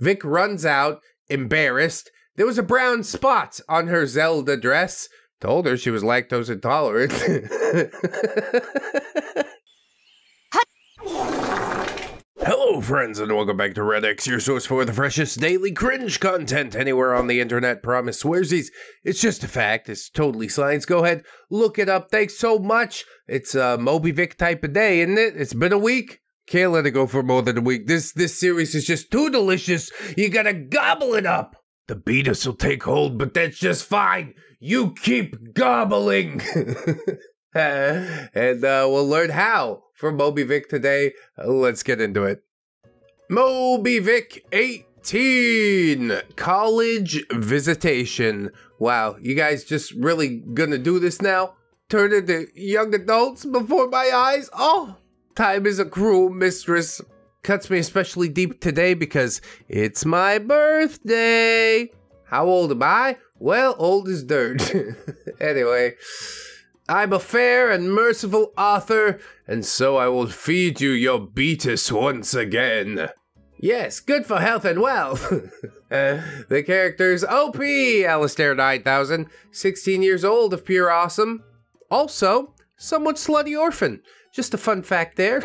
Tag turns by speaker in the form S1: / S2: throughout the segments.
S1: Vick runs out, embarrassed. There was a brown spot on her Zelda dress. Told her she was lactose intolerant. Hello, friends, and welcome back to ReddX, your source for the freshest daily cringe content anywhere on the internet. Promise swearsies. It's just a fact. It's totally science. Go ahead, look it up. Thanks so much. It's a Moby Vick type of day, isn't it? It's been a week. Can't let it go for more than a week. This series is just too delicious. You gotta gobble it up. The beatus will take hold, but that's just fine. You keep gobbling. And we'll learn how from Moby Vick today. Let's get into it. Moby Vick 18, college visitation. Wow, you guys just really gonna do this now? Turn into young adults before my eyes? Oh, time is a cruel mistress. Cuts me especially deep today because it's my birthday. How old am I? Well, old as dirt. Anyway, I'm a fair and merciful author, and so I will feed you your beatus once again. Yes, good for health and wealth. The character's OP, Alistair 9000, 16 years old of pure awesome. Also, somewhat slutty orphan. Just a fun fact there.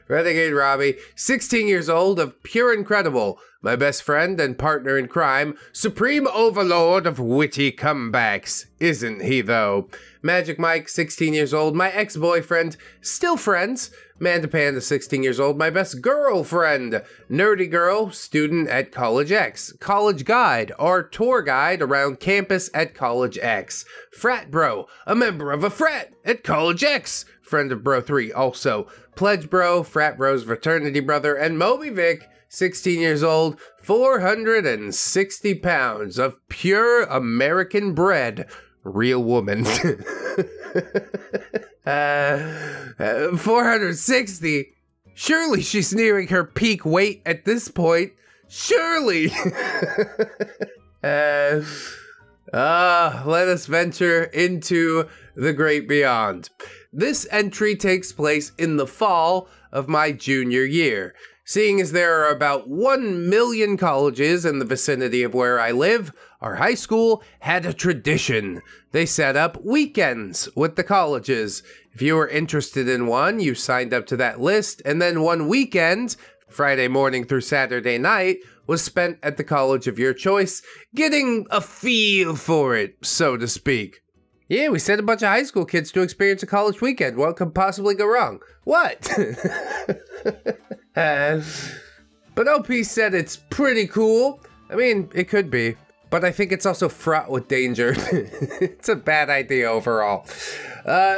S1: Renegade Robbie, 16 years old of pure incredible. My best friend and partner in crime. Supreme overlord of witty comebacks. Isn't he, though? Magic Mike, 16 years old. My ex-boyfriend. Still friends. Manda Panda, 16 years old. My best girlfriend. Nerdy girl. Student at College X. College guide. Our tour guide around campus at College X. Frat bro. A member of a frat at College X. Friend of Bro 3 also. Pledge Bro, Frat Bro's fraternity brother, and Moby Vick, 16 years old, 460 pounds of pure American bred. Real woman. 460? Surely she's nearing her peak weight at this point. Surely. Let us venture into the great beyond. This entry takes place in the fall of my junior year. Seeing as there are about 1 million colleges in the vicinity of where I live, our high school had a tradition. They set up weekends with the colleges. If you were interested in one, you signed up to that list, and then one weekend, Friday morning through Saturday night, was spent at the college of your choice, getting a feel for it, so to speak. Yeah, we sent a bunch of high school kids to experience a college weekend. What could possibly go wrong? What? But OP said it's pretty cool. I mean, it could be. But I think it's also fraught with danger. It's a bad idea overall.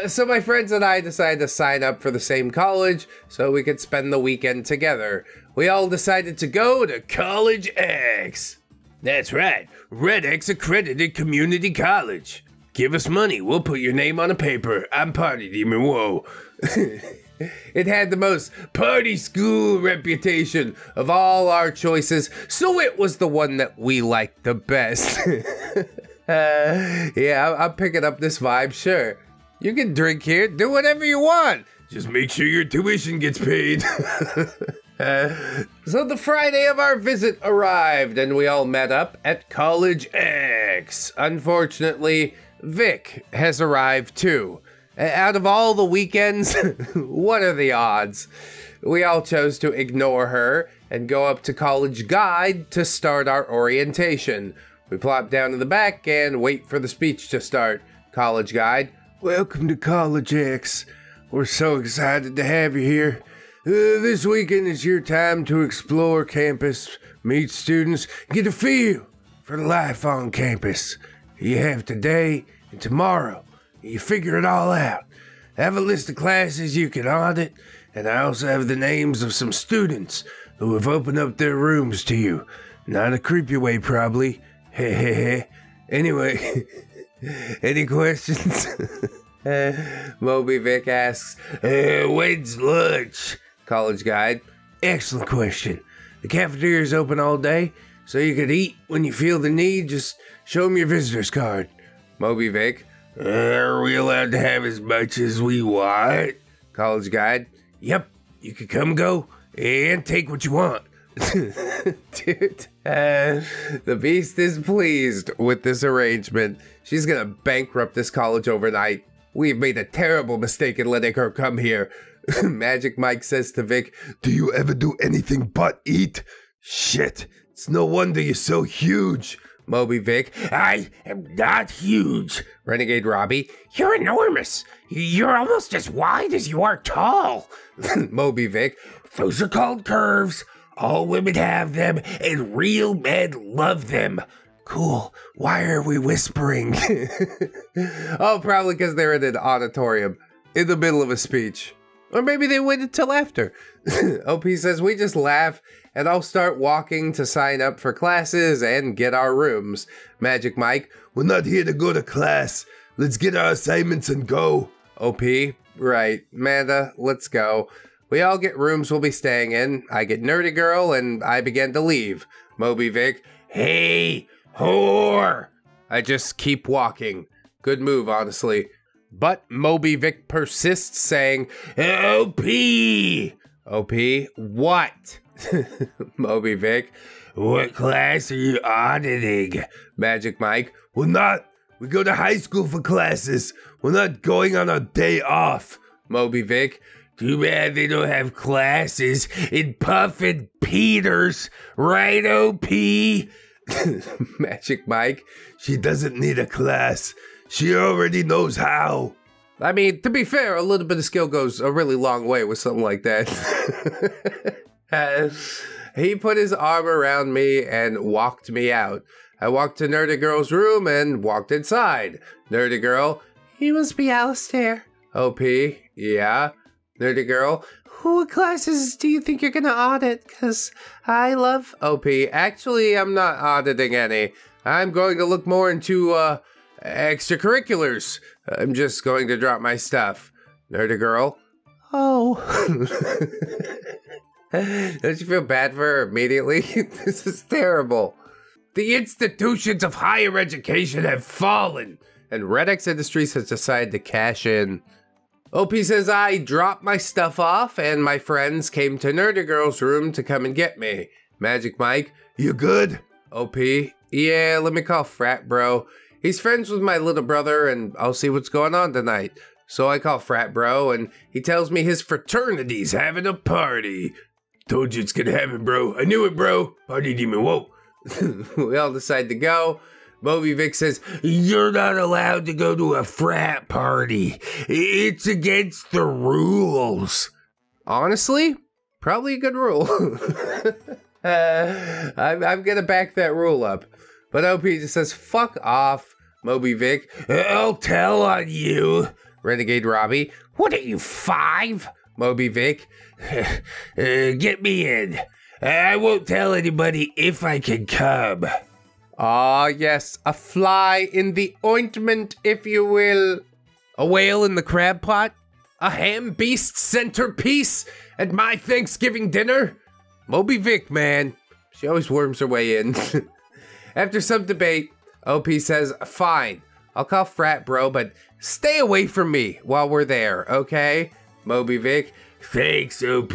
S1: So my friends and I decided to sign up for the same college so we could spend the weekend together. We all decided to go to College X. That's right, ReddX accredited community college. Give us money, we'll put your name on a paper. I'm Party Demon, whoa. It had the most party school reputation of all our choices, so it was the one that we liked the best. Yeah, I'm picking up this vibe, sure. You can drink here, do whatever you want. Just make sure your tuition gets paid. So the Friday of our visit arrived, and we all met up at College X. Unfortunately, Vick has arrived too. Out of all the weekends, what are the odds? We all chose to ignore her and go up to College Guide to start our orientation. We plop down in the back and wait for the speech to start. College Guide, welcome to College X. We're so excited to have you here. This weekend is your time to explore campus, meet students, get a feel for life on campus. You have today and tomorrow. You figure it all out. I have a list of classes you can audit, and I also have the names of some students who have opened up their rooms to you. Not a creepy way, probably. Hehehe. Anyway, any questions? Moby Vick asks, when's lunch? College Guide, excellent question. The cafeteria is open all day, so you could eat when you feel the need. Just show them your visitor's card. Moby Vick, are we allowed to have as much as we want? College Guide, yep, you can come go and take what you want. Dude, the beast is pleased with this arrangement. She's gonna bankrupt this college overnight. We've made a terrible mistake in letting her come here. Magic Mike says to Vick, "Do you ever do anything but eat? Shit, it's no wonder you're so huge." Moby Vick, "I am not huge." Renegade Robbie, "You're enormous. You're almost as wide as you are tall." Moby Vick, "Those are called curves. All women have them, and real men love them." Cool. Why are we whispering? Oh, probably because they're in an auditorium in the middle of a speech. Or maybe they waited till after. OP says we just laugh and I'll start walking to sign up for classes and get our rooms. Magic Mike, "We're not here to go to class. Let's get our assignments and go." OP, right. Manda, let's go. We all get rooms we'll be staying in. I get Nerdy Girl and I begin to leave. Moby Vick, "Hey, whore!" I just keep walking. Good move, honestly. But Moby Vick persists, saying, "OP!" OP, what? Moby Vick, "What class are you auditing?" Magic Mike, "We're not. We go to high school for classes. We're not going on our day off." Moby Vick, "Too bad they don't have classes in Puffin Peters, right, OP?" Magic Mike, "She doesn't need a class. She already knows how." I mean, to be fair, a little bit of skill goes a really long way with something like that. He put his arm around me and walked me out. I walked to Nerdy Girl's room and walked inside. Nerdy Girl, "You must be Alistair." OP, "Yeah." Nerdy Girl, "What classes do you think you're gonna audit? Cause I love..." OP, "Actually, I'm not auditing any. I'm going to look more into, extracurriculars. I'm just going to drop my stuff." Nerdy Girl, "Oh." Don't you feel bad for her immediately? This is terrible. "The institutions of higher education have fallen, and ReddX Industries has decided to cash in." OP says I dropped my stuff off, and my friends came to Nerdy Girl's room to come and get me. Magic Mike, "You good?" OP, "Yeah, let me call Frat Bro. He's friends with my little brother, and I'll see what's going on tonight." So I call Frat Bro, and he tells me his fraternity's having a party. "Told you it's gonna happen, bro. I knew it, bro. Party demon, whoa." We all decide to go. Moby Vick says, "You're not allowed to go to a frat party. It's against the rules." Honestly, probably a good rule. I'm gonna back that rule up. But OP just says, "Fuck off." Moby Vick, "I'll tell on you." Renegade Robbie, "What are you, 5? Moby Vick, "Get me in. I won't tell anybody if I can come." Ah, yes, a fly in the ointment, if you will. A whale in the crab pot? A ham beast centerpiece at my Thanksgiving dinner? Moby Vick, man. She always worms her way in. After some debate, OP says, "Fine, I'll call Frat Bro, but stay away from me while we're there, okay?" Moby Vick, "Thanks, OP.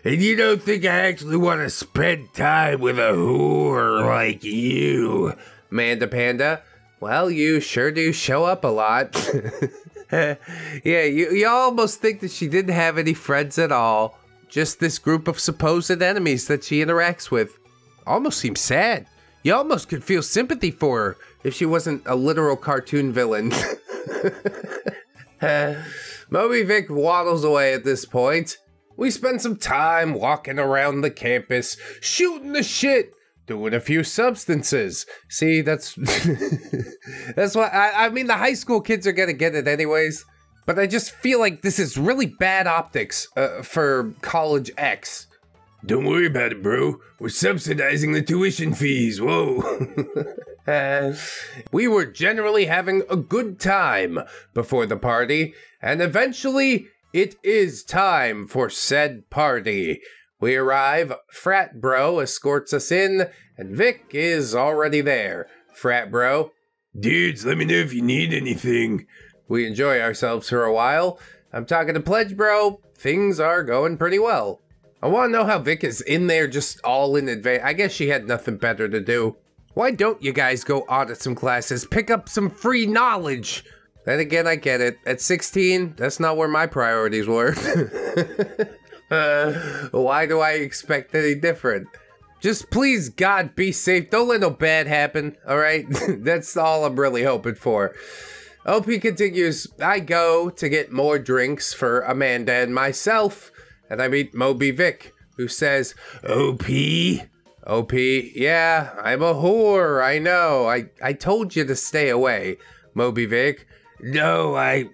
S1: And you don't think I actually want to spend time with a whore like you?" Manda Panda, "Well, you sure do show up a lot." Yeah, you almost think that she didn't have any friends at all. Just this group of supposed enemies that she interacts with. Almost seems sad. You almost could feel sympathy for her if she wasn't a literal cartoon villain. Moby Vick waddles away at this point. We spend some time walking around the campus, shooting the shit, doing a few substances. See, that's that's why I mean the high school kids are gonna get it anyways. But I just feel like this is really bad optics for College X. "Don't worry about it, bro. We're subsidizing the tuition fees. Whoa." We were generally having a good time before the party, and eventually it is time for said party. We arrive, Frat Bro escorts us in, and Vick is already there. Frat Bro, "Dudes, let me know if you need anything." We enjoy ourselves for a while. I'm talking to Pledge Bro. Things are going pretty well. I want to know how Vick is in there just all in advance. I guess she had nothing better to do. Why don't you guys go audit some classes? Pick up some free knowledge. Then again, I get it. At 16, that's not where my priorities were. Why do I expect any different? Just please, God, be safe. Don't let no bad happen, alright? That's all I'm really hoping for. OP continues, I go to get more drinks for Amanda and myself, and I meet Moby Vick, who says, OP? OP, yeah, I'm a whore, I know. I told you to stay away. Moby Vick, no, I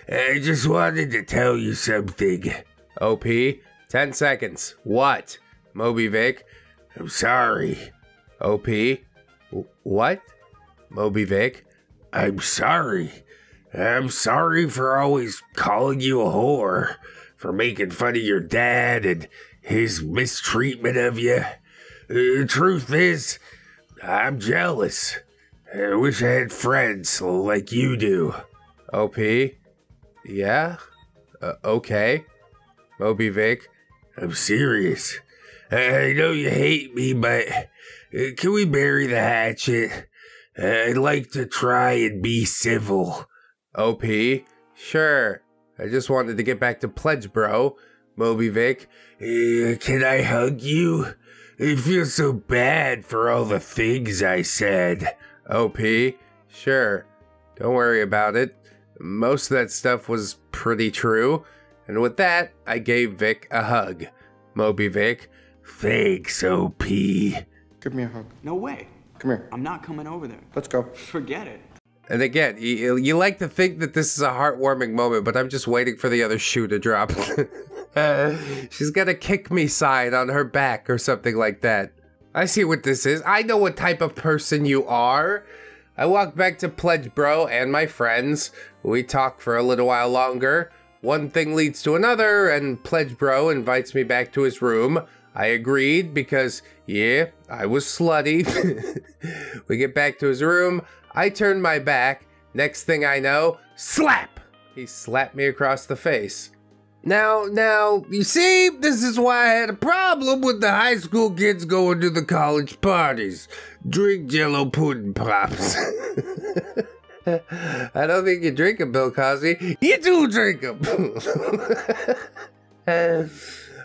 S1: just wanted to tell you something. OP, 10 seconds. What? Moby Vick, I'm sorry. OP, what? Moby Vick, I'm sorry. I'm sorry for always calling you a whore, for making fun of your dad and his mistreatment of you. The truth is, I'm jealous. I wish I had friends like you do. OP? Yeah? Okay. Moby Vick? I'm serious. I know you hate me, but can we bury the hatchet? I'd like to try and be civil. OP? Sure. I just wanted to get back to Pledge, bro. Moby Vick? Can I hug you? I feel so bad for all the things I said. OP? Sure. Don't worry about it. Most of that stuff was pretty true. And with that, I gave Vick a hug. Moby Vick? Thanks, OP.
S2: Give me a hug.
S3: No way.
S2: Come here.
S3: I'm not coming over there.
S2: Let's go.
S3: Forget it.
S1: And again, you like to think that this is a heartwarming moment, but I'm just waiting for the other shoe to drop. She's gonna kick me side on her back or something like that. I see what this is. I know what type of person you are. I walk back to Pledge Bro and my friends. We talk for a little while longer. One thing leads to another, and Pledge Bro invites me back to his room. I agreed because, yeah, I was slutty. We get back to his room. I turn my back. Next thing I know, slap! He slapped me across the face. Now, you see, this is why I had a problem with the high school kids going to the college parties. Drink Jello pudding pops. I don't think you drink them, Bill Cosby. You do drink them.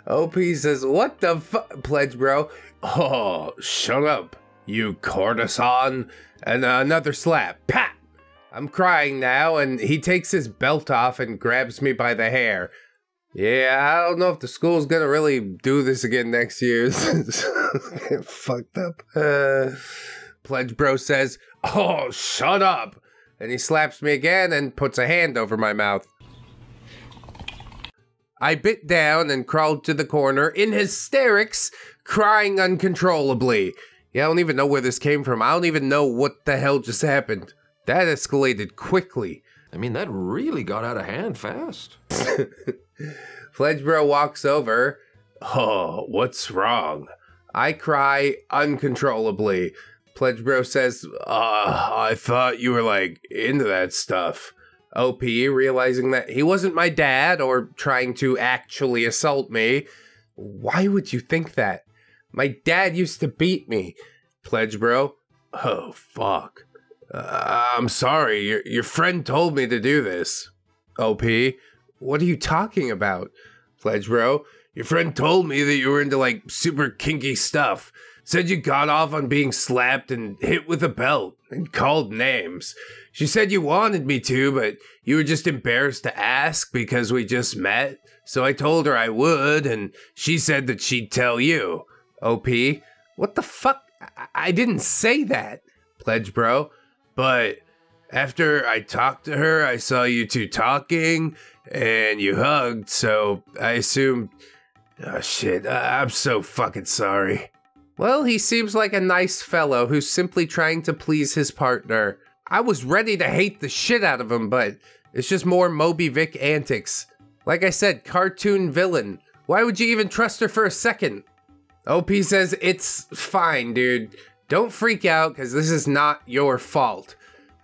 S1: OP says, what the fuck, Pledge Bro? Oh, shut up, you courtesan. And another slap. Pat! I'm crying now, and he takes his belt off and grabs me by the hair. Yeah, I don't know if the school's gonna really do this again next year. Fucked up. Pledge Bro says, oh, shut up. And he slaps me again and puts a hand over my mouth. I bit down and crawled to the corner in hysterics, crying uncontrollably. Yeah, I don't even know where this came from. I don't even know what the hell just happened. That escalated quickly.
S4: I mean, that really got out of hand fast.
S1: Pledge Bro walks over. Oh, what's wrong? I cry uncontrollably. Pledge Bro says, I thought you were, like, into that stuff. OP, realizing that he wasn't my dad or trying to actually assault me. Why would you think that? My dad used to beat me. Pledge Bro, oh, fuck. I'm sorry, your friend told me to do this. OP, what are you talking about? Pledge Bro, your friend told me that you were into, like, super kinky stuff. Said you got off on being slapped and hit with a belt and called names. She said you wanted me to, but you were just embarrassed to ask because we just met. So I told her I would, and she said that she'd tell you. OP, what the fuck? I didn't say that. Pledge Bro, but after I talked to her, I saw you two talking, and you hugged, so I assumed... Oh shit, I'm so fucking sorry. Well, he seems like a nice fellow who's simply trying to please his partner. I was ready to hate the shit out of him, but it's just more Moby Vick antics. Like I said, cartoon villain. Why would you even trust her for a second? OP says, it's fine, dude. Don't freak out, because this is not your fault.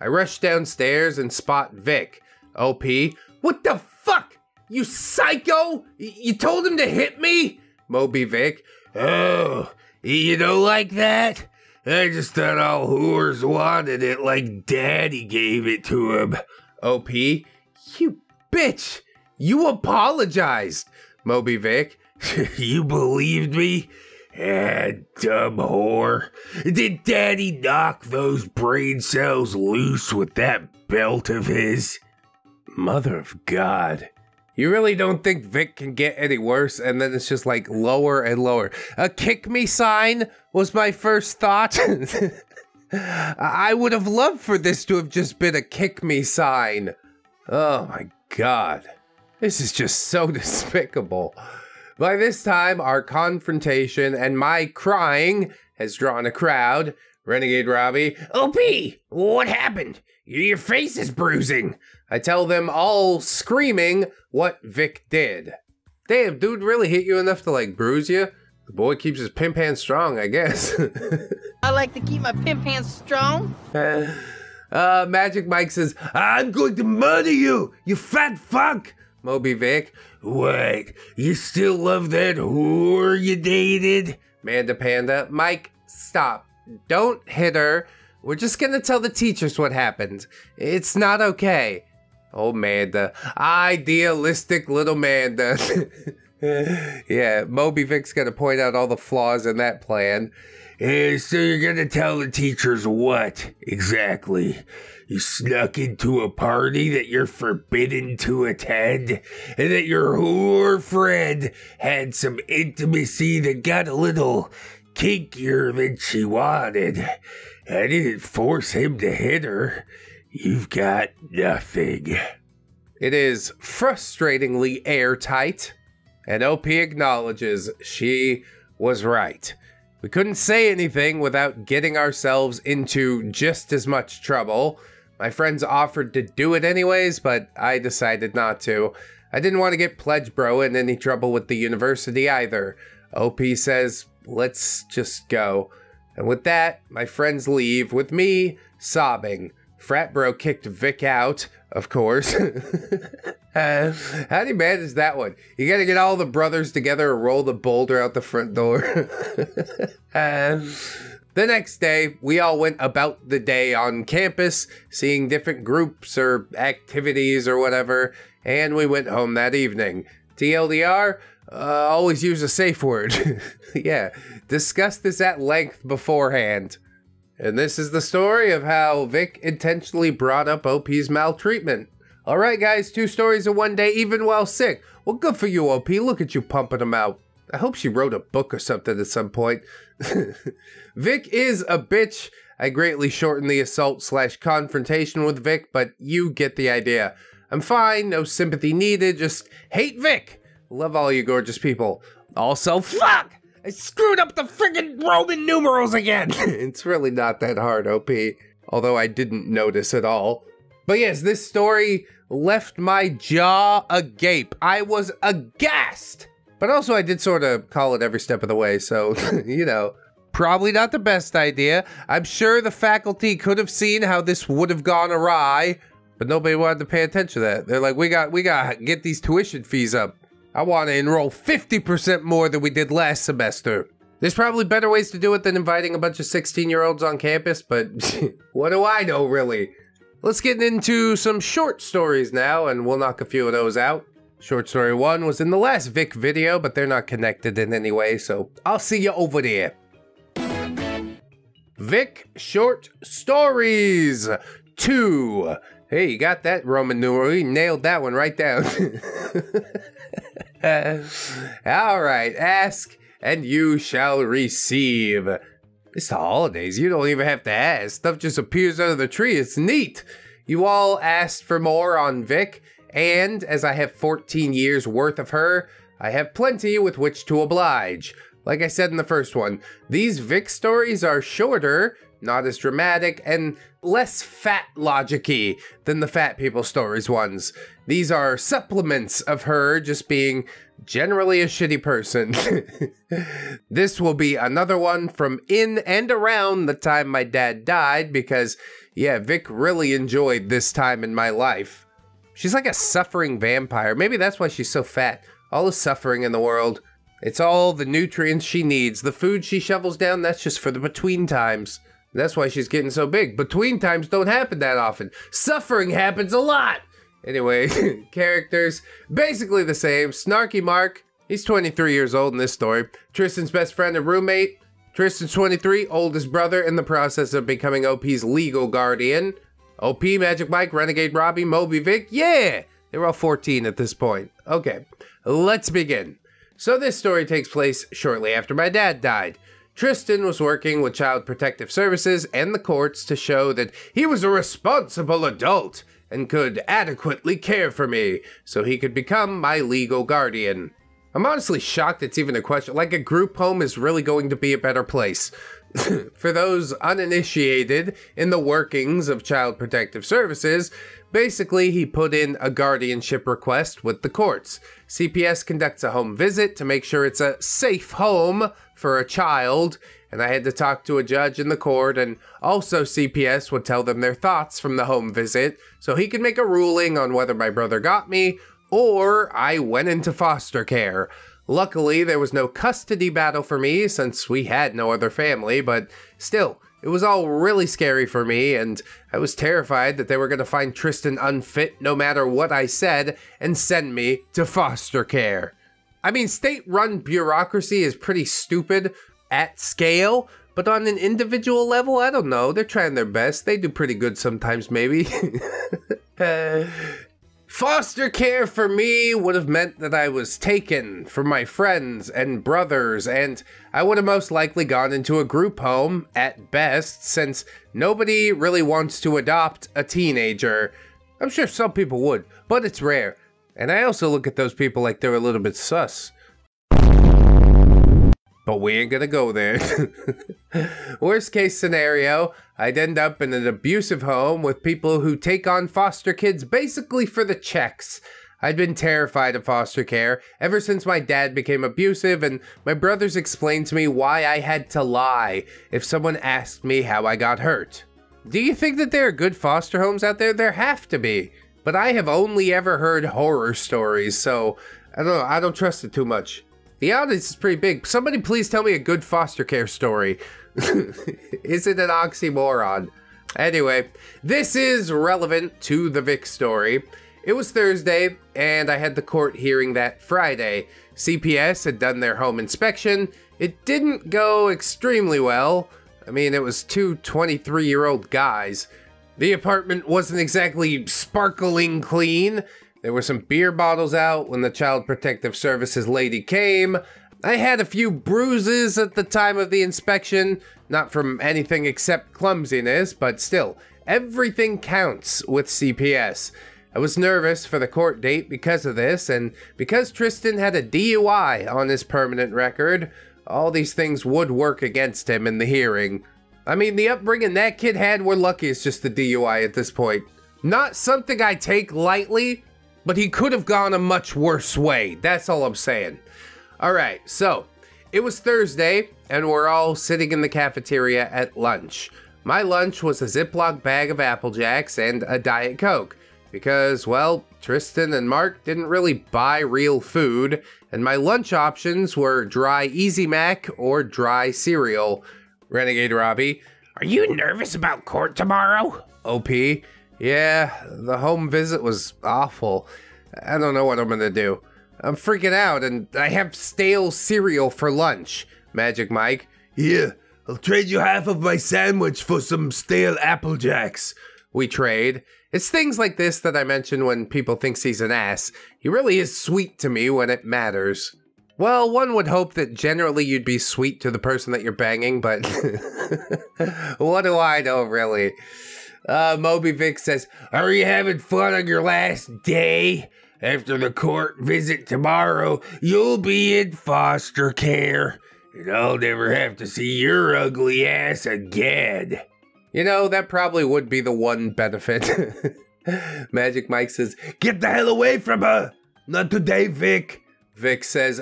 S1: I rush downstairs and spot Vick. OP, what the fuck? You psycho? You told him to hit me? Moby Vick. Oh, you don't like that? I just thought all whores wanted it like Daddy gave it to him. OP, you bitch, you apologized. Moby Vick, you believed me? Dumb whore. Did Daddy knock those brain cells loose with that belt of his? Mother of God. You really don't think Vick can get any worse? And then it's just like lower and lower. A kick me sign was my first thought. I would have loved for this to have just been a kick me sign. Oh my God. This is just so despicable. By this time, our confrontation and my crying has drawn a crowd. Renegade Robbie, OP, what happened? Your face is bruising. I tell them all screaming what Vick did. Damn, dude really hit you enough to like bruise you? The boy keeps his pimp hand strong, I guess.
S3: I like to keep my pimp hand strong.
S1: Magic Mike says, I'm going to murder you, you fat fuck. Moby Vick, what? You still love that whore you dated? Manda Panda, Mike, stop. Don't hit her. We're just gonna tell the teachers what happened. It's not okay. Oh, Manda. Idealistic little Manda. Yeah, Moby Vick's gonna point out all the flaws in that plan. So you're gonna tell the teachers what, exactly? You snuck into a party that you're forbidden to attend, and that your whore friend had some intimacy that got a little kinkier than she wanted. I didn't force him to hit her. You've got nothing. It is frustratingly airtight, and OP acknowledges she was right. We couldn't say anything without getting ourselves into just as much trouble. My friends offered to do it anyways, but I decided not to. I didn't want to get Pledge Bro in any trouble with the university either. OP says, let's just go. And with that, my friends leave, with me sobbing. Frat Bro kicked Vick out, of course. How do you manage that one? You gotta get all the brothers together and roll the boulder out the front door. The next day, we all went about the day on campus, seeing different groups or activities or whatever, and we went home that evening. TLDR, always use a safe word. Yeah, discuss this at length beforehand. And this is the story of how Vick intentionally brought up OP's maltreatment. Alright guys, 2 stories in one day, even while sick. Well, good for you, OP. Look at you pumping them out. I hope she wrote a book or something at some point. Vick is a bitch. I greatly shortened the assault/confrontation with Vick, but you get the idea. I'm fine, no sympathy needed, just hate Vick. Love all you gorgeous people. Also, fuck! I screwed up the friggin' Roman numerals again! It's really not that hard, OP. Although I didn't notice at all. But yes, this story left my jaw agape. I was aghast! But also I did sort of call it every step of the way, so, you know, probably not the best idea. I'm sure the faculty could have seen how this would have gone awry, but nobody wanted to pay attention to that. They're like, we got to get these tuition fees up. I want to enroll 50% more than we did last semester. There's probably better ways to do it than inviting a bunch of 16-year-olds on campus, but what do I know, really? Let's get into some short stories now, and we'll knock a few of those out. Short story 1 was in the last Vick video, but they're not connected in any way, so I'll see you over there. Vick Short Stories 2. Hey, you got that Roman numeral. You nailed that one right down. Alright, ask and you shall receive. It's the holidays. You don't even have to ask. Stuff just appears out of the tree. It's neat. You all asked for more on Vick, and as I have 14 years worth of her, I have plenty with which to oblige. Like I said in the first one, these Vick stories are shorter, not as dramatic, and less fat logic-y than the Fat People Stories ones. These are supplements of her just being generally a shitty person. This will be another one from in and around the time my dad died, because, yeah, Vick really enjoyed this time in my life. She's like a suffering vampire. Maybe that's why she's so fat. All the suffering in the world. It's all the nutrients she needs. The food she shovels down, that's just for the between times. That's why she's getting so big. Between times don't happen that often. Suffering happens a lot. Anyway, characters, basically the same. Snarky Mark, he's 23 years old in this story. Tristan's best friend and roommate. Tristan's 23, oldest brother in the process of becoming OP's legal guardian. OP, Magic Mike, Renegade Robbie, Moby, Vick, yeah! They're all 14 at this point. Okay, let's begin. So this story takes place shortly after my dad died. Tristan was working with Child Protective Services and the courts to show that he was a responsible adult and could adequately care for me, so he could become my legal guardian. I'm honestly shocked it's even a question. Like, a group home is really going to be a better place. For those uninitiated in the workings of Child Protective Services, basically he put in a guardianship request with the courts. CPS conducts a home visit to make sure it's a safe home for a child, and I had to talk to a judge in the court, and also CPS would tell them their thoughts from the home visit, so he could make a ruling on whether my brother got me, or I went into foster care. Luckily, there was no custody battle for me since we had no other family, but still, it was all really scary for me, and I was terrified that they were going to find Tristan unfit no matter what I said and send me to foster care. I mean, state-run bureaucracy is pretty stupid at scale, but on an individual level, I don't know. They're trying their best. They do pretty good sometimes, maybe. Foster care for me would have meant that I was taken from my friends and brothers, and I would have most likely gone into a group home at best, since nobody really wants to adopt a teenager. I'm sure some people would, but it's rare. And I also look at those people like they're a little bit sus. But we ain't gonna go there. Worst case scenario, I'd end up in an abusive home with people who take on foster kids basically for the checks. I'd been terrified of foster care ever since my dad became abusive, and my brothers explained to me why I had to lie if someone asked me how I got hurt. Do you think that there are good foster homes out there? There have to be. But I have only ever heard horror stories, so I don't know, I don't trust it too much. The audience is pretty big. Somebody please tell me a good foster care story. Is it an oxymoron? Anyway, this is relevant to the Vick story. It was Thursday, and I had the court hearing that Friday. CPS had done their home inspection. It didn't go extremely well. I mean, it was two 23-year-old guys. The apartment wasn't exactly sparkling clean. There were some beer bottles out when the Child Protective Services lady came. I had a few bruises at the time of the inspection, not from anything except clumsiness, but still, everything counts with CPS. I was nervous for the court date because of this, and because Tristan had a DUI on his permanent record, all these things would work against him in the hearing. I mean, the upbringing that kid had, we're lucky it's just the DUI at this point. Not something I take lightly, but he could have gone a much worse way. That's all I'm saying. Alright, so, it was Thursday, and we're all sitting in the cafeteria at lunch. My lunch was a Ziploc bag of Apple Jacks and a Diet Coke, because, well, Tristan and Mark didn't really buy real food, and my lunch options were dry Easy Mac or dry cereal. Renegade Robbie, are you nervous about court tomorrow? OP, yeah, the home visit was awful. I don't know what I'm gonna do. I'm freaking out, and I have stale cereal for lunch. Magic Mike, yeah, I'll trade you half of my sandwich for some stale Apple Jacks. We trade. It's things like this that I mention when people think he's an ass. He really is sweet to me when it matters. Well, one would hope that generally you'd be sweet to the person that you're banging, but what do I know, really? Moby Vick says, are you having fun on your last day? After the court visit tomorrow, you'll be in foster care, and I'll never have to see your ugly ass again. You know, that probably would be the one benefit. Magic Mike says, get the hell away from her! Not today, Vick. Vick says,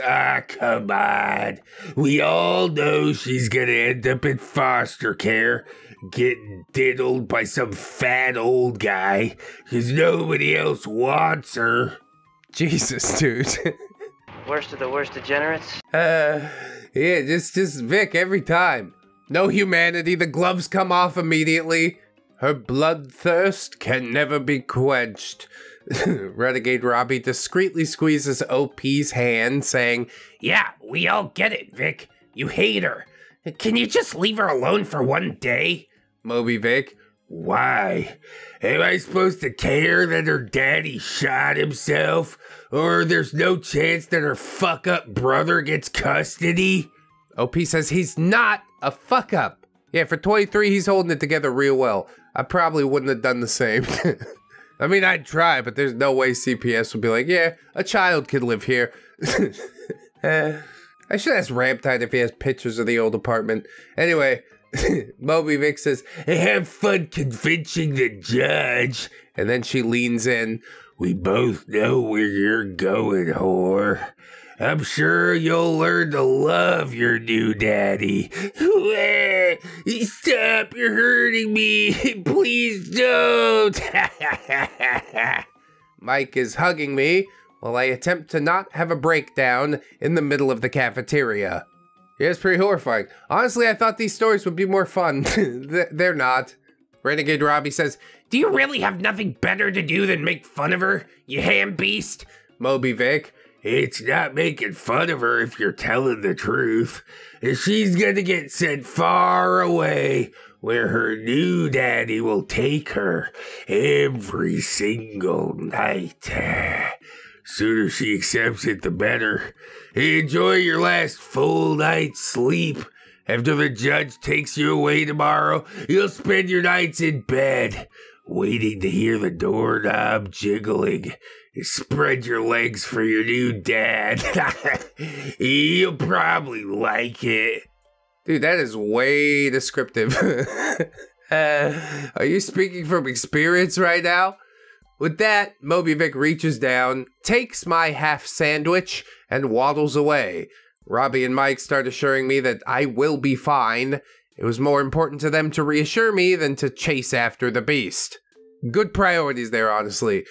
S1: come on. We all know she's gonna end up in foster care, getting diddled by some fat old guy, because nobody else wants her. Jesus, dude.
S3: Worst of the worst degenerates.
S1: Yeah, just Vick every time. No humanity, the gloves come off immediately. Her bloodthirst can never be quenched. Renegade Robbie discreetly squeezes OP's hand, saying,
S5: Yeah, we all get it, Vick. You hate her. Can you just leave her alone for one day?
S1: Moby Vick,
S5: Why? Am I supposed to care that her daddy shot himself? Or there's no chance that her fuck-up brother gets custody?
S1: OP says he's not a fuck-up. Yeah, for 23, he's holding it together real well. I probably wouldn't have done the same. I mean, I'd try, but there's no way CPS would be like, yeah, a child could live here. I should ask Ramptide if he has pictures of the old apartment. Anyway, Moby Vick says,
S5: Have fun convincing the judge.
S1: and then she leans in.
S5: We both know where you're going, whore. I'm sure you'll learn to love your new daddy. Stop, you're hurting me. Please don't.
S1: Mike is hugging me while I attempt to not have a breakdown in the middle of the cafeteria. Yeah, it's pretty horrifying. Honestly, I thought these stories would be more fun. They're not. Renegade Robbie says,
S5: Do you really have nothing better to do than make fun of her, you ham beast?
S1: Moby Vick,
S5: It's not making fun of her if you're telling the truth. She's gonna get sent far away where her new daddy will take her every single night. Sooner she accepts it, the better. Enjoy your last full night's sleep. After the judge takes you away tomorrow, you'll spend your nights in bed, waiting to hear the doorknob jiggling. Spread your legs for your new dad. You'll probably like it.
S1: dude, that is way descriptive. Are you speaking from experience right now? With that, Moby Vick reaches down, takes my half sandwich, and waddles away. Robbie and Mike start assuring me that I will be fine. It was more important to them to reassure me than to chase after the beast. Good priorities there, honestly.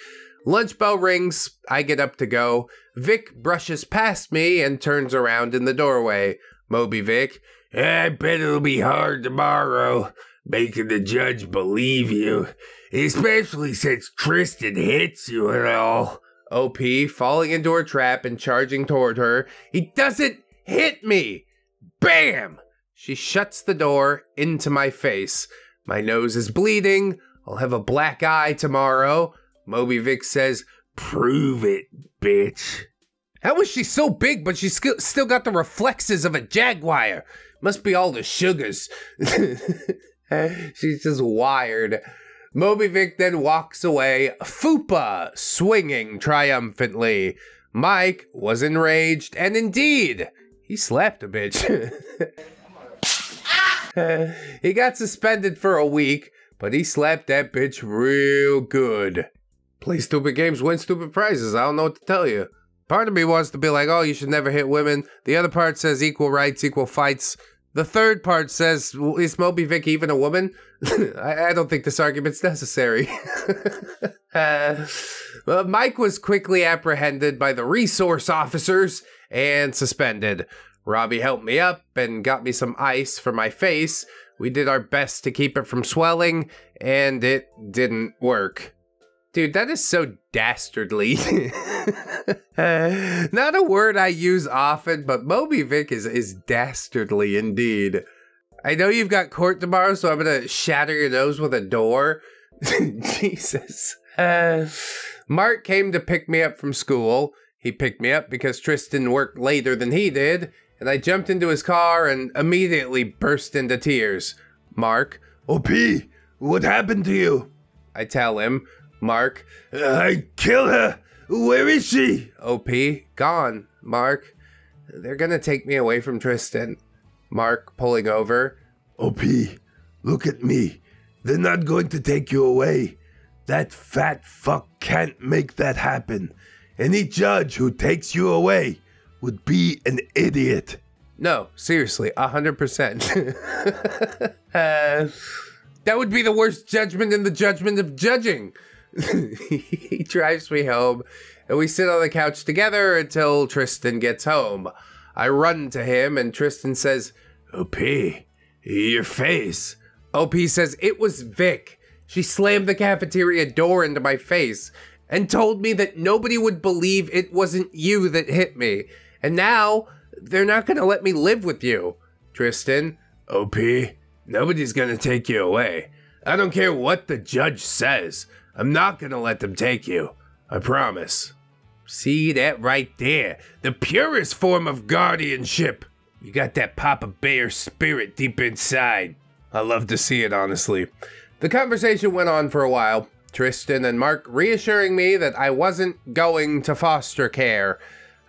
S1: Lunch bell rings, I get up to go. Vick brushes past me and turns around in the doorway. Moby Vick,
S5: I bet it'll be hard tomorrow, making the judge believe you, especially since Tristan hits you and all.
S1: OP, falling into her trap and charging toward her. He doesn't hit me! Bam! She shuts the door into my face. My nose is bleeding. I'll have a black eye tomorrow. Moby Vick says,
S5: Prove it, bitch.
S1: How is she so big, but she's still got the reflexes of a jaguar? Must be all the sugars. She's just wired. Moby Vick then walks away, fupa swinging triumphantly. Mike was enraged, and indeed, he slapped a bitch. He got suspended for a week, but he slapped that bitch real good. Play stupid games, win stupid prizes. I don't know what to tell you. Part of me wants to be like, oh, you should never hit women. The other part says equal rights, equal fights. The third part says, is Moby Vick even a woman? I don't think this argument's necessary. Mike was quickly apprehended by the resource officers and suspended. Robbie helped me up and got me some ice for my face. We did our best to keep it from swelling, and it didn't work. Dude, that is so dastardly. Not a word I use often, but Moby Vick is dastardly indeed. I know you've got court tomorrow, so I'm gonna shatter your nose with a door. Jesus. Mark came to pick me up from school. He picked me up because Tristan worked later than he did, and I jumped into his car and immediately burst into tears. Mark,
S5: OP, what happened to you?
S1: I tell him. Mark,
S5: I killed her. Where is she?
S1: OP, gone. Mark, they're gonna take me away from Tristan. Mark, pulling over.
S5: OP, look at me. They're not going to take you away. That fat fuck can't make that happen. Any judge who takes you away would be an idiot.
S1: No, seriously, 100%. That would be the worst judgment in the judgment of judging. He drives me home, and we sit on the couch together until Tristan gets home. I run to him, and Tristan says, "OP, your face." OP says, "It was Vick. She slammed the cafeteria door into my face and told me that nobody would believe it wasn't you that hit me. And now, they're not gonna let me live with you." Tristan, "OP, nobody's gonna take you away. I don't care what the judge says. I'm not gonna let them take you. I promise." See that right there? The purest form of guardianship. You got that Papa Bear spirit deep inside. I love to see it, honestly. The conversation went on for a while. Tristan and Mark reassuring me that I wasn't going to foster care.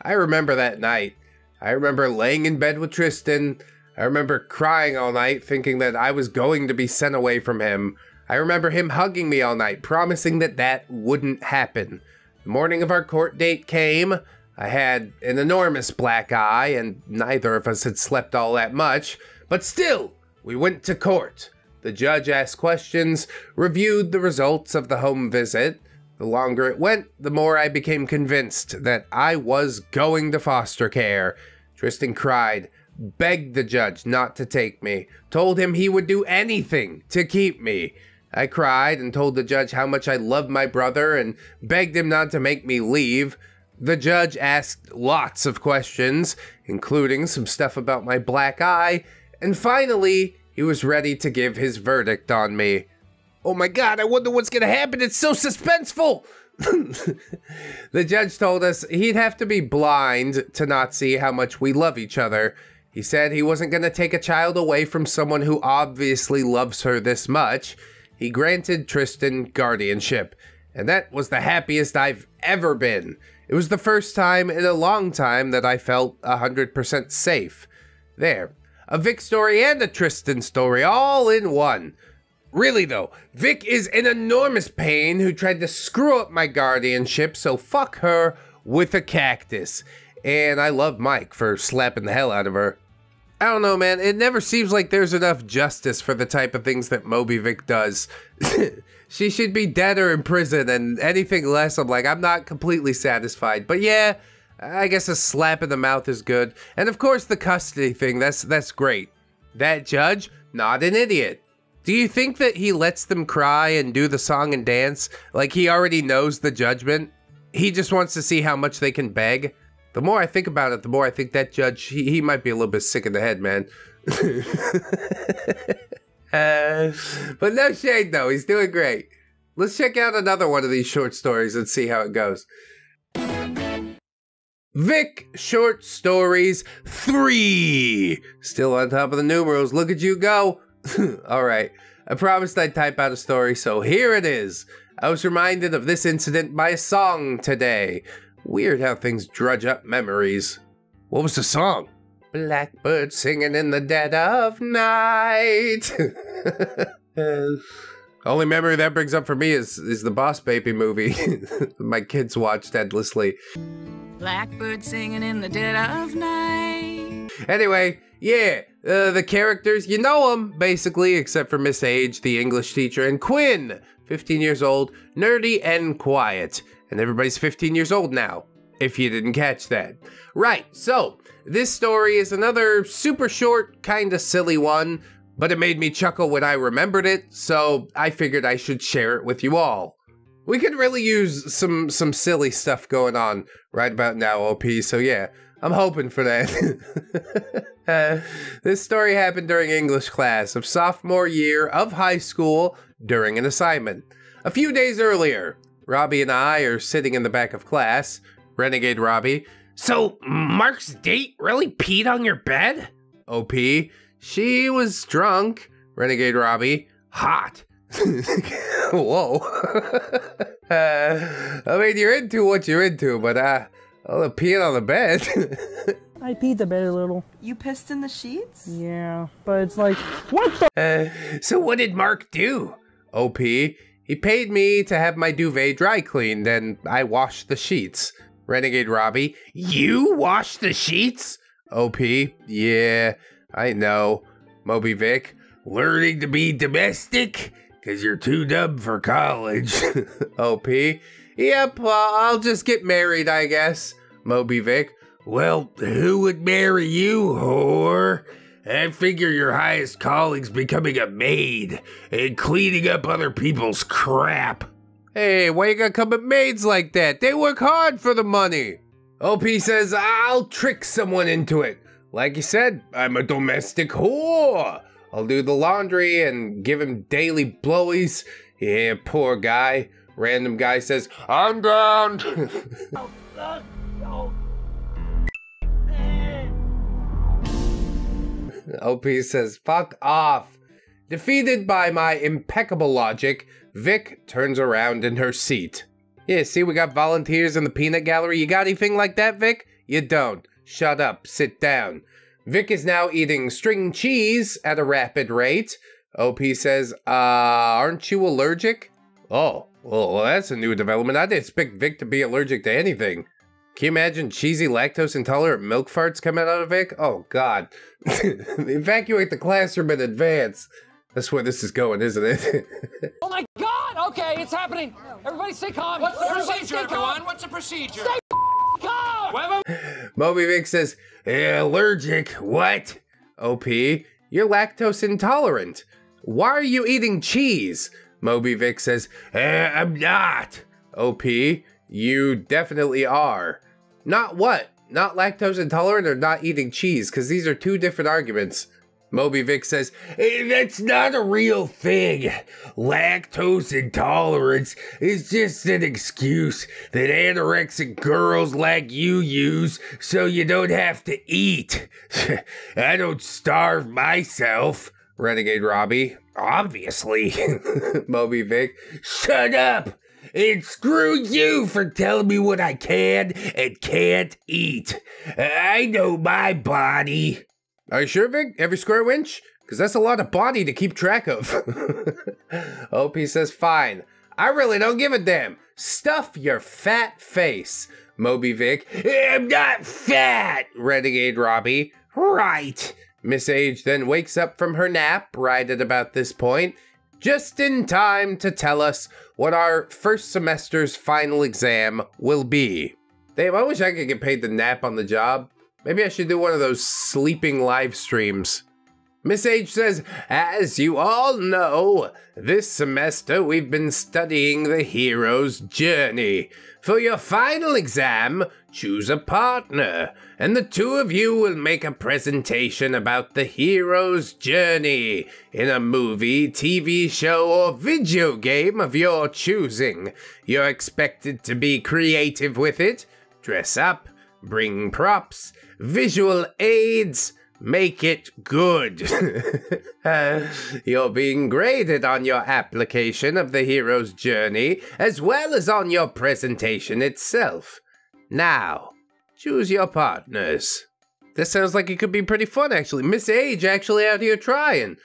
S1: I remember that night. I remember laying in bed with Tristan. I remember crying all night, thinking that I was going to be sent away from him. I remember him hugging me all night, promising that that wouldn't happen. The morning of our court date came. I had an enormous black eye, and neither of us had slept all that much. But still, we went to court. The judge asked questions, reviewed the results of the home visit. The longer it went, the more I became convinced that I was going to foster care. Tristan cried, begged the judge not to take me, told him he would do anything to keep me. I cried and told the judge how much I loved my brother and begged him not to make me leave. The judge asked lots of questions, including some stuff about my black eye, and finally, he was ready to give his verdict on me. Oh my God, I wonder what's gonna happen. It's so suspenseful. The judge told us he'd have to be blind to not see how much we love each other. He said he wasn't gonna take a child away from someone who obviously loves her this much. He granted Tristan guardianship, and that was the happiest I've ever been. It was the first time in a long time that I felt 100% safe. There, a Vick story and a Tristan story all in one. Really though, Vick is an enormous pain who tried to screw up my guardianship, so fuck her with a cactus. And I love Mike for slapping the hell out of her. I don't know, man. It never seems like there's enough justice for the type of things that Moby Vick does. She should be dead or in prison, and anything less, I'm like, I'm not completely satisfied. But yeah, I guess a slap in the mouth is good. And of course, the custody thing, that's great. That judge, not an idiot. Do you think that he lets them cry and do the song and dance? Like he already knows the judgment? He just wants to see how much they can beg? The more I think about it, the more I think that judge, he might be a little bit sick in the head, man. But no shade, though. He's doing great. Let's check out another one of these short stories and see how it goes. Vick Short Stories 3. Still on top of the numerals. Look at you go. All right. I promised I'd type out a story, so here it is. I was reminded of this incident by a song today. Weird how things drudge up memories. What was the song? Blackbird singing in the dead of night. Only memory that brings up for me is the Boss Baby movie. My kids watched endlessly.
S6: Blackbird singing in the dead of night.
S1: Anyway, yeah, the characters, you know them, basically, except for Miss Age, the English teacher, and Quinn, 15 years old, nerdy and quiet. And everybody's 15 years old now, if you didn't catch that. Right, so, this story is another super short, kinda silly one, but it made me chuckle when I remembered it, so I figured I should share it with you all. We could really use some silly stuff going on right about now, OP, so yeah, I'm hoping for that. This story happened during English class of sophomore year of high school during an assignment. A few days earlier, Robbie and I are sitting in the back of class. Renegade Robbie.
S5: So, Mark's date really peed on your bed?
S1: OP. She was drunk. Renegade Robbie.
S5: Hot.
S1: Whoa. I mean, you're into what you're into, but oh, peeing on the bed.
S7: I peed the bed a little.
S8: You pissed in the sheets?
S7: Yeah, but it's like, what the?
S5: So what did Mark do?
S1: OP. He paid me to have my duvet dry cleaned, and I washed the sheets. Renegade Robbie.
S5: You washed the sheets?
S1: OP. Yeah, I know. Moby Vick.
S5: Learning to be domestic? Cause you're too dumb for college.
S1: OP. Yep, I'll just get married, I guess. Moby Vick.
S5: Well, who would marry you, whore? I figure your highest calling's becoming a maid and cleaning up other people's crap.
S1: Hey, why you gotta come at maids like that? They work hard for the money. OP says, I'll trick someone into it. Like you said, I'm a domestic whore. I'll do the laundry and give him daily blowies. Yeah, poor guy. Random guy says, I'm down. OP says, fuck off. Defeated by my impeccable logic, Vick turns around in her seat. Yeah, see, we got volunteers in the peanut gallery. You got anything like that, Vick? You don't. Shut up. Sit down. Vick is now eating string cheese at a rapid rate. OP says, aren't you allergic? Oh, well, that's a new development. I didn't expect Vick to be allergic to anything. Can you imagine cheesy lactose intolerant milk farts coming out of Vick? Oh, God. Evacuate the classroom in advance. That's where this is going, isn't it?
S8: Oh my God! Okay, it's happening. Everybody stay calm. What's the procedure, everyone? What's the procedure? Stay calm!
S1: Moby Vick says,
S5: allergic, what?
S1: OP, you're lactose intolerant. Why are you eating cheese? Moby Vick says,
S5: I'm not.
S1: OP, you definitely are. Not what? Not lactose intolerant or not eating cheese? Because these are two different arguments. Moby Vick says,
S5: that's not a real thing. Lactose intolerance is just an excuse that anorexic girls like you use so you don't have to eat. I don't starve myself.
S1: Renegade Robbie.
S5: Obviously.
S1: Moby Vick.
S5: Shut up. And screw you for telling me what I can and can't eat. I know my body.
S1: Are you sure, Vick? Every square inch? Because that's a lot of body to keep track of. OP says, fine. I really don't give a damn. Stuff your fat face. Moby Vick.
S5: I'm not fat.
S1: Renegade Robbie.
S5: Right.
S1: Miss Age then wakes up from her nap right at about this point, just in time to tell us what our first semester's final exam will be. Dave, I wish I could get paid to nap on the job. Maybe I should do one of those sleeping live streams. Miss H says, as you all know, this semester we've been studying the hero's journey. For your final exam, choose a partner, and the two of you will make a presentation about the hero's journey in a movie, TV show, or video game of your choosing. You're expected to be creative with it, dress up, bring props, visual aids, make it good. You're being graded on your application of the hero's journey, as well as on your presentation itself. Now, choose your partners. This sounds like it could be pretty fun, actually. Miss Age actually out here trying.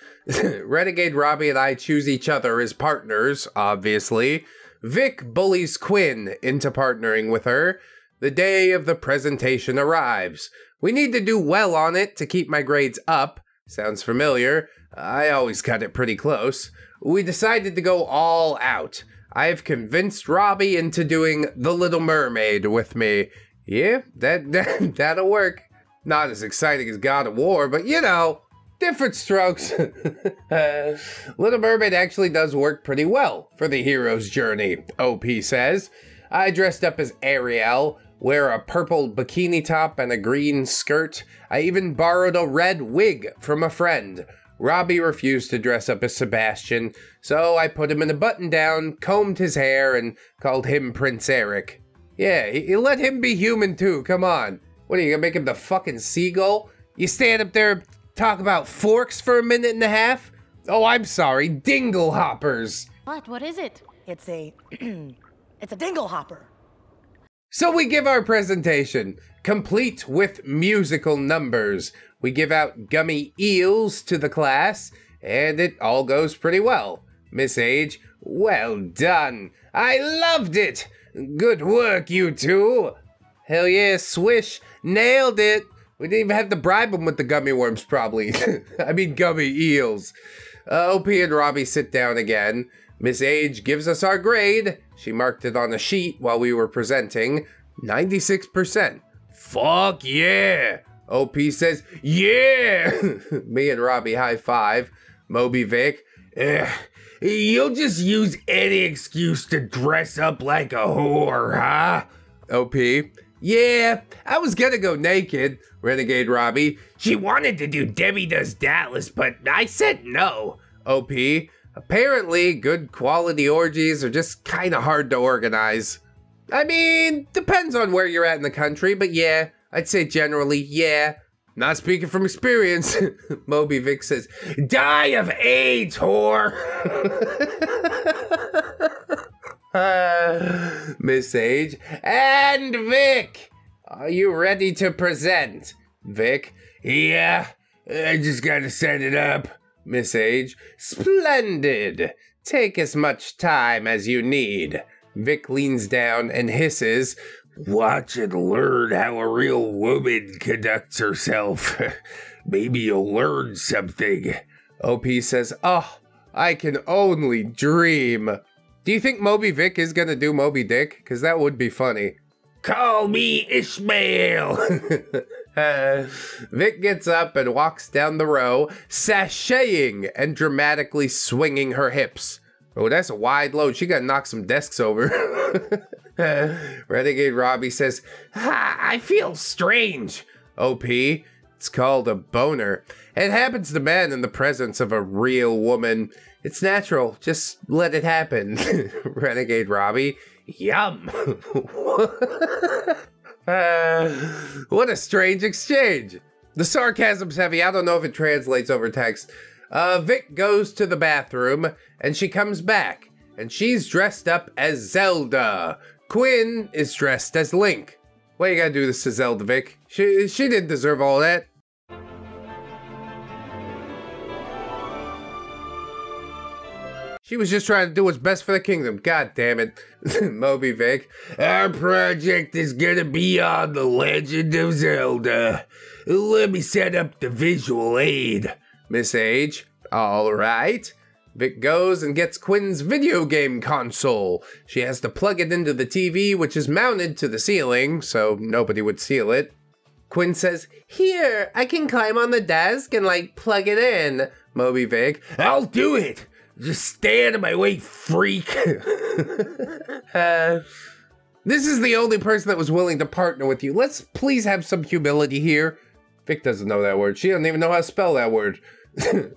S1: Renegade Robbie and I choose each other as partners, obviously. Vick bullies Quinn into partnering with her. The day of the presentation arrives. We need to do well on it to keep my grades up. Sounds familiar. I always got it pretty close. We decided to go all out. I have convinced Robbie into doing The Little Mermaid with me. Yeah, that'll work. Not as exciting as God of War, but you know, different strokes. Little Mermaid actually does work pretty well for the hero's journey, OP says. I dressed up as Ariel, wear a purple bikini top and a green skirt. I even borrowed a red wig from a friend. Robbie refused to dress up as Sebastian, so I put him in a button-down, combed his hair, and called him Prince Eric. Yeah, you let him be human too, come on. What, are you gonna make him the fucking seagull? You stand up there, talk about forks for a minute and a half? Oh, I'm sorry, dingle hoppers.
S9: What is it? It's a... it's a dingle hopper.
S1: So we give our presentation, complete with musical numbers. We give out gummy eels to the class, and it all goes pretty well. Miss Age, well done. I loved it. Good work, you two. Hell yeah, Swish, nailed it. We didn't even have to bribe them with the gummy worms, probably. I mean gummy eels. OP and Robbie sit down again. Miss Age gives us our grade. She marked it on a sheet while we were presenting. 96%. Fuck yeah! OP says, yeah! Me and Robbie high five. Moby Vick,
S5: You'll just use any excuse to dress up like a whore, huh?
S1: OP, yeah, I was gonna go naked. Renegade Robbie,
S5: she wanted to do Debbie Does Dallas, but I said no.
S1: OP, apparently good quality orgies are just kinda hard to organize. I mean, depends on where you're at in the country, but yeah, I'd say generally, yeah. Not speaking from experience. Moby Vick says,
S5: die of AIDS, whore!
S1: Miss Age, and Vick, are you ready to present? Vick,
S5: yeah, I just gotta set it up.
S1: Miss Age, splendid. Take as much time as you need. Vick leans down and hisses,
S5: watch and learn how a real woman conducts herself. Maybe you'll learn something.
S1: OP says, oh, I can only dream. Do you think Moby Vick is gonna do Moby Dick? Because that would be funny.
S5: Call me Ishmael.
S1: Vick gets up and walks down the row, sashaying and dramatically swinging her hips. Oh, that's a wide load. She gotta knock some desks over. Renegade Robbie says,
S5: I feel strange.
S1: OP, it's called a boner. It happens to men in the presence of a real woman. It's natural. Just let it happen. Renegade Robbie,
S5: yum.
S1: What a strange exchange. The sarcasm's heavy. I don't know if it translates over text. Vick goes to the bathroom and she comes back and she's dressed up as Zelda. Quinn is dressed as Link. Why you gotta do this to Zelda, Vick? She didn't deserve all that. She was just trying to do what's best for the kingdom. God damn it. Moby Vick.
S5: Our project is gonna be on The Legend of Zelda. Let me set up the visual aid.
S1: Miss Age. All right. Vick goes and gets Quinn's video game console. She has to plug it into the TV, which is mounted to the ceiling, so nobody would steal it. Quinn says, here, I can climb on the desk and, like, plug it in. Moby Vick,
S5: I'll do it. Just stay out of my way, freak.
S1: This is the only person that was willing to partner with you. Let's please have some humility here. Vick doesn't know that word. She doesn't even know how to spell that word.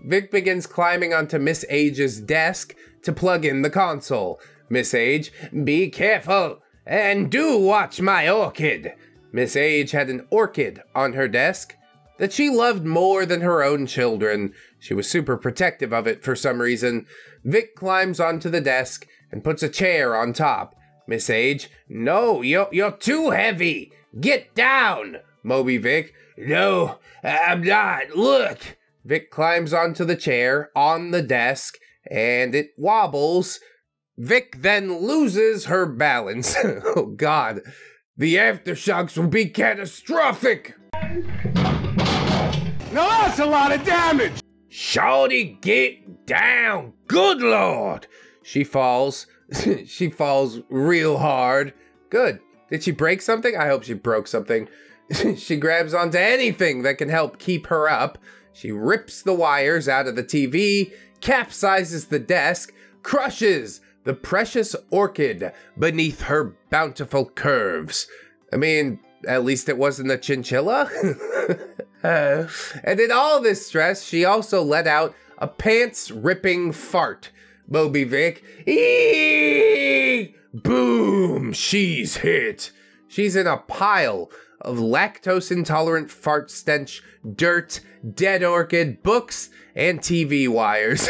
S1: Vick begins climbing onto Miss Age's desk to plug in the console. Miss Age, be careful and do watch my orchid. Miss Age had an orchid on her desk that she loved more than her own children. She was super protective of it for some reason. Vick climbs onto the desk and puts a chair on top. Miss Age, no, you're too heavy. Get down. Moby Vick,
S5: no, I'm not. Look.
S1: Vick climbs onto the chair on the desk and it wobbles. Vick then loses her balance. Oh God, the aftershocks will be catastrophic.
S5: Now that's a lot of damage. Shorty, get down. Good Lord.
S1: She falls. She falls real hard. Good. Did she break something? I hope she broke something. She grabs onto anything that can help keep her up. She rips the wires out of the TV, capsizes the desk, crushes the precious orchid beneath her bountiful curves. I mean, at least it wasn't a chinchilla. And in all this stress, she also let out a pants-ripping fart. Moby Vick, eeeeee! Boom! She's hit. She's in a pile of lactose-intolerant fart stench, dirt, dead orchid, books, and TV wires.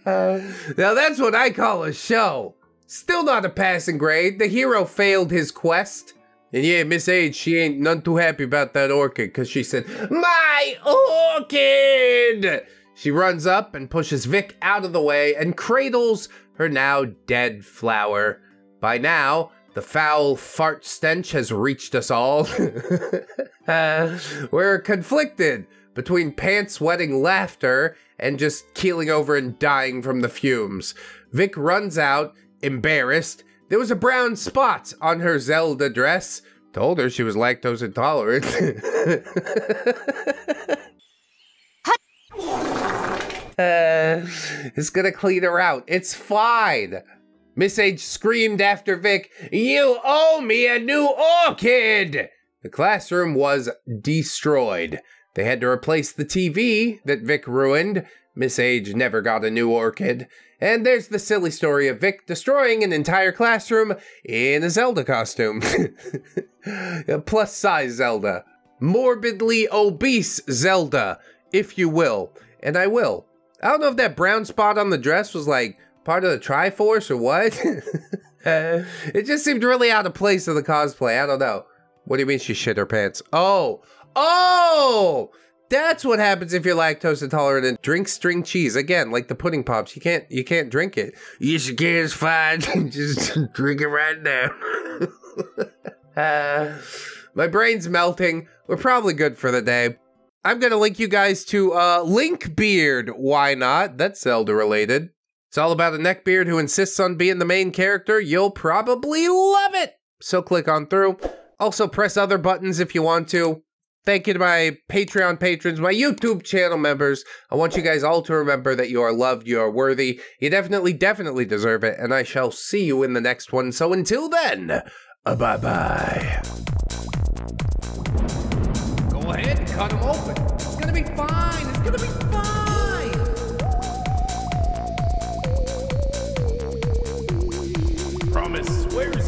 S1: Now that's what I call a show. Still not a passing grade. The hero failed his quest. And yeah, Miss Age, she ain't none too happy about that orchid, because she said, my orchid! She runs up and pushes Vick out of the way and cradles her now dead flower. By now, the foul fart stench has reached us all. We're conflicted between pants-wetting laughter and just keeling over and dying from the fumes. Vick runs out, embarrassed. There was a brown spot on her Zelda dress. Told her she was lactose intolerant. It's gonna clean her out. It's fine. Miss H screamed after Vick, "You owe me a new orchid!" The classroom was destroyed. They had to replace the TV that Vick ruined. Miss Age never got a new orchid. And there's the silly story of Vick destroying an entire classroom in a Zelda costume. A plus-size Zelda. Morbidly obese Zelda, if you will. And I will. I don't know if that brown spot on the dress was like part of the Triforce or what. It just seemed really out of place in the cosplay. I don't know. What do you mean she shit her pants? Oh! That's what happens if you're lactose intolerant and drink string cheese. Again, like the pudding pops, you can't drink it.
S5: Yes, you can, it's fine. Just drink it right now.
S1: My brain's melting. We're probably good for the day. I'm gonna link you guys to Neckbeard. Why not? That's Zelda related. It's all about a neckbeard who insists on being the main character. You'll probably love it. So click on through. Also press other buttons if you want to. Thank you to my Patreon patrons, my YouTube channel members. I want you guys all to remember that you are loved, you are worthy. You definitely deserve it. And I shall see you in the next one. So until then, bye-bye. Go ahead and cut them open. It's gonna be fine. It's gonna be fine.
S5: Promise. Where's